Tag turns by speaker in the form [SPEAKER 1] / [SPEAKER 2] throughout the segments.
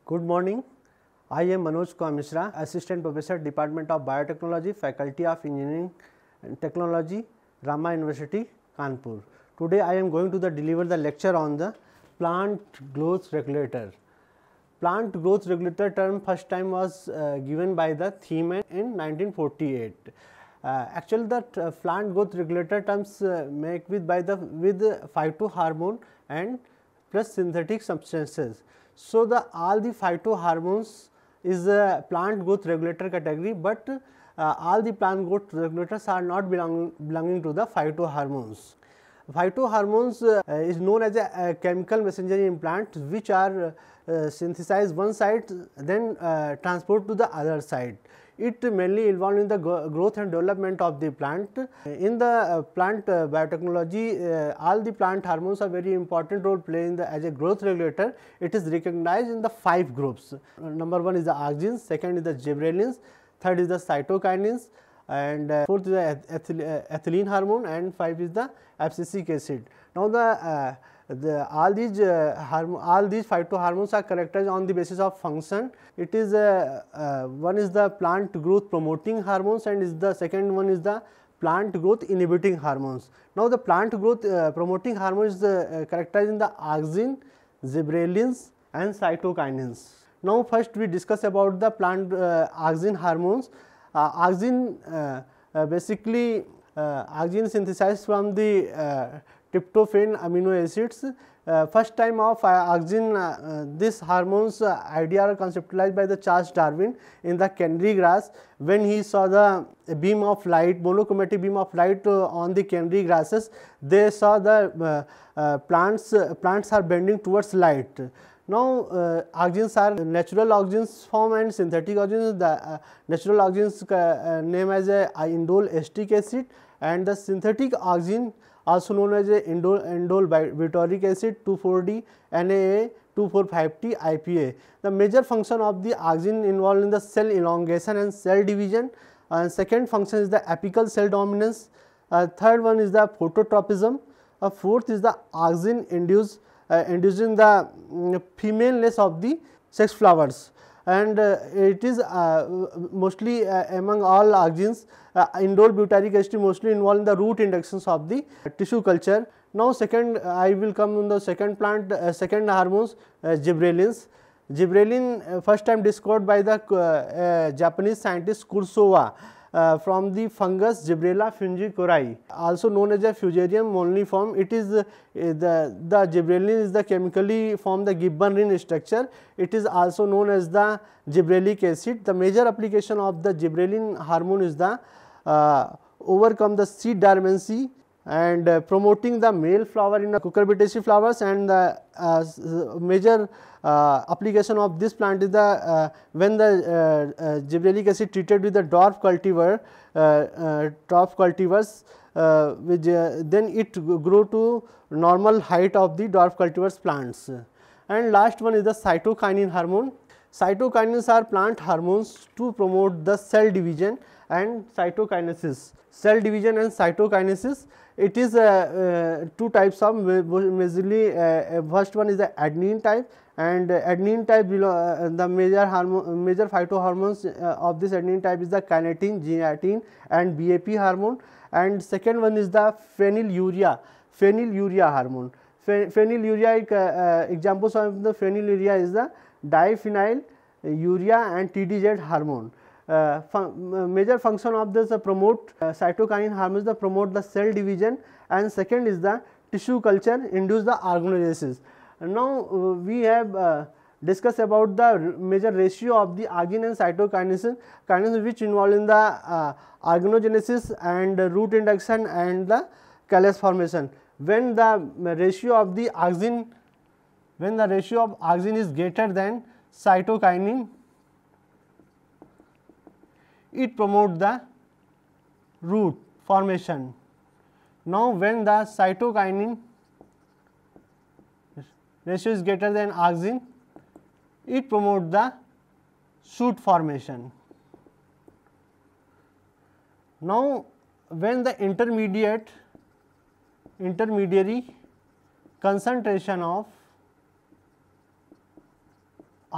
[SPEAKER 1] Good morning. I am Manoj Kumar Mishra, Assistant Professor, Department of Biotechnology, Faculty of Engineering and Technology, Rama University, Kanpur. Today I am going to deliver the lecture on the plant growth regulator. Plant growth regulator term first time was given by the Thiemann in 1948. Actually, the plant growth regulator terms make with phytohormone and plus synthetic substances. So, all the phytohormones is a plant growth regulator category, but all the plant growth regulators are not belonging to the phytohormones. Phytohormones is known as a chemical messenger in plants which are synthesized one side, then transport to the other side. It mainly involved in the growth and development of the plant. In the plant biotechnology, all the plant hormones are very important role play in as a growth regulator. It is recognized in the 5 groups. Number 1 is the auxins, second is the gibberellins, third is the cytokinins, and fourth is the ethylene hormone, and 5 is the abscisic acid. Now, all these phytohormones are characterized on the basis of function. It is one is the plant growth promoting hormones, and the second one is the plant growth inhibiting hormones. Now, the plant growth promoting hormones is characterized in the auxin, gibberellins and cytokinins. Now, first we discuss about the plant auxin hormones. Auxin basically auxin synthesized from the tryptophan amino acids. First time of auxin, this hormones idea are conceptualized by the Charles Darwin in the canary grass, when he saw the beam of light, monochromatic beam of light on the canary grasses. They saw the plants are bending towards light. Now, auxins are natural auxins form and synthetic auxins. The natural auxins name as a indole acetic acid, and the synthetic auxin also known as a indole butyric acid 2,4-D, NAA, 2,4,5-T, IPA. The major function of the auxin involved in the cell elongation and cell division. Second function is the apical cell dominance. Third one is the phototropism. Fourth is the auxin inducing the femaleness of the sex flowers, and it is mostly among all auxins, indole butyric acid mostly involved in the root inductions of the tissue culture. Now, second I will come on the second plant second hormones, gibberellins. Gibberellin first time discovered by the Japanese scientist Kurosawa from the fungus Gibberella fungicori, also known as a Fusarium molliform. It is the gibberellin is the chemically form the Gibbon structure. It is also known as the gibberellic acid. The major application of the gibberellin hormone is the overcome the seed dormancy and promoting the male flower in the cucurbitaceae flowers, and the major application of this plant is the when the gibberellic acid treated with the dwarf cultivars, which then it grow to normal height of the dwarf cultivars plants. And last one is the cytokinin hormone. Cytokinins are plant hormones to promote the cell division and cytokinesis. Cell division and cytokinesis, it is two types of majorly. First one is the adenine type, and adenine type the major phytohormones of this adenine type is the kinetin, genitin and BAP hormone, and second one is the phenylurea hormone. Phenylurea examples of the phenylurea is the diphenyl urea and TDZ hormone. Major function of this promote cytokinin hormones promote the cell division, and second is the tissue culture, induce the organogenesis. Now, we have discussed about the major ratio of the auxin and cytokinins which involve in the organogenesis and root induction and the callus formation. When the ratio of auxin is greater than cytokinin, it promotes the root formation. Now, when the cytokinin ratio is greater than auxin, it promotes the shoot formation. Now, when the intermediary concentration of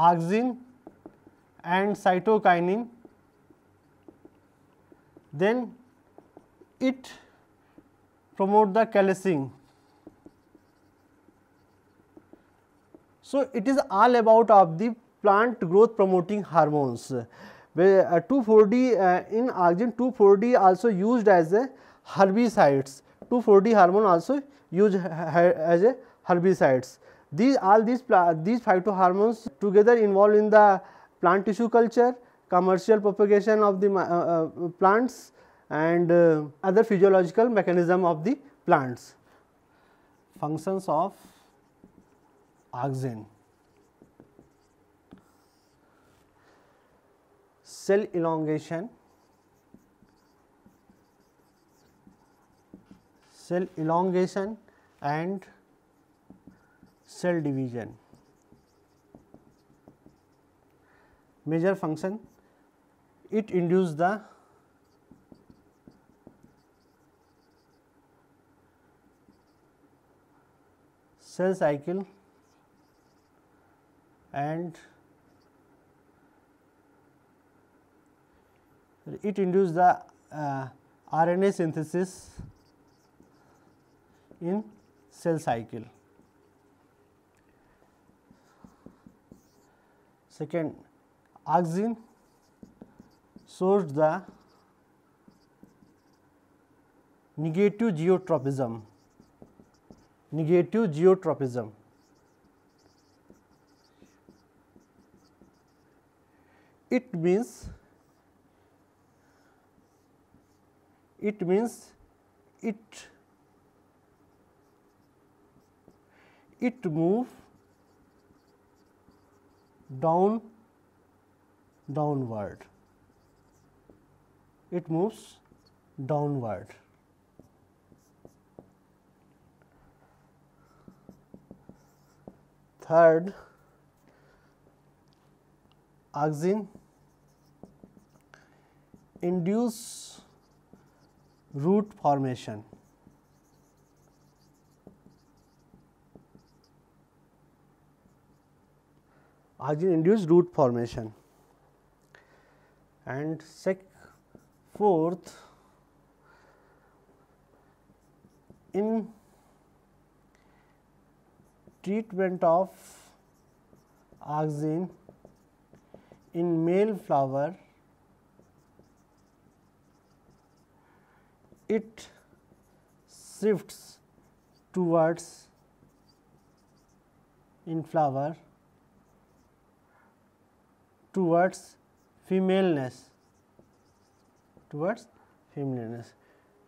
[SPEAKER 1] auxin and cytokinin, then it promote the calcing. So, it is all about of the plant growth promoting hormones. 2,4-D in auxin, 2,4-D also used as a herbicides. 2,4-D hormone also used as a herbicides. These phytohormones together involved in the plant tissue culture, commercial propagation of the plants, and other physiological mechanism of the plants. Functions of auxin: cell elongation, and cell division. Major function: it induces the cell cycle and it induces the RNA synthesis in cell cycle. Second, auxin shows the negative geotropism. It means it move downward. It moves downward. Third, auxin induce root formation. Auxin induce root formation. And fourth, in treatment of auxin in male flower, it shifts towards in flower towards femaleness.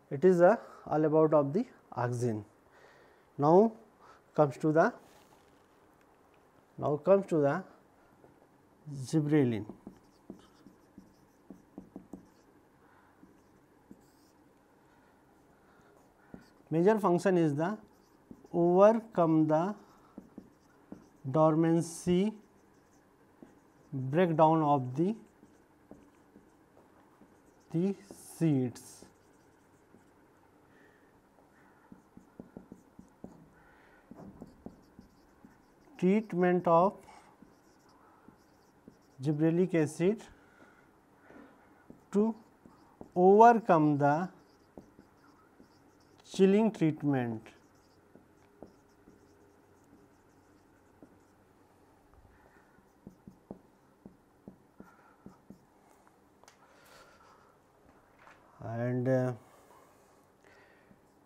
[SPEAKER 1] It is all about of the auxin. Now comes to the gibberellin. Major function is the overcome the dormancy, breakdown of the seeds. Treatment of gibberellic acid to overcome the chilling treatment. And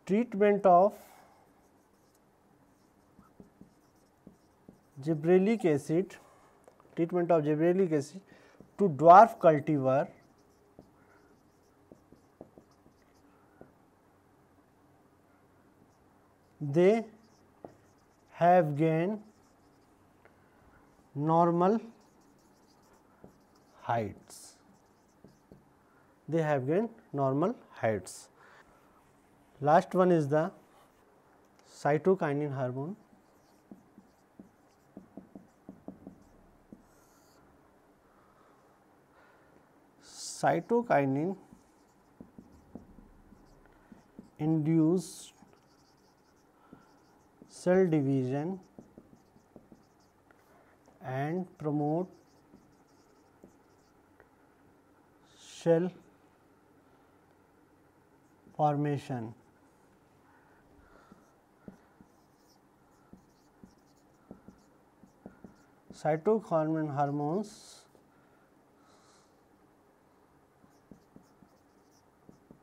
[SPEAKER 1] treatment of gibberellic acid to dwarf cultivar they have gained normal heights. Last one is the cytokinin hormone. Cytokinin induce cell division and promote cell formation. Cytokinin hormones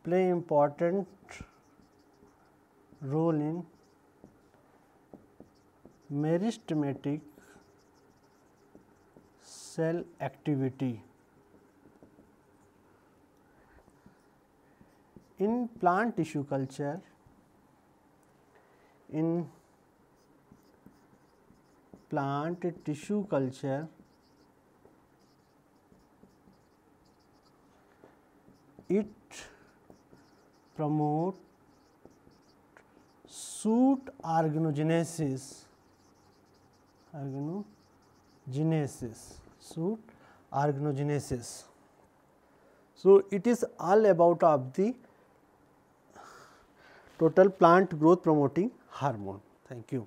[SPEAKER 1] play important role in meristematic cell activity. In plant tissue culture, it promote soot organogenesis, So, it is all about of the total plant growth promoting hormone. Thank you.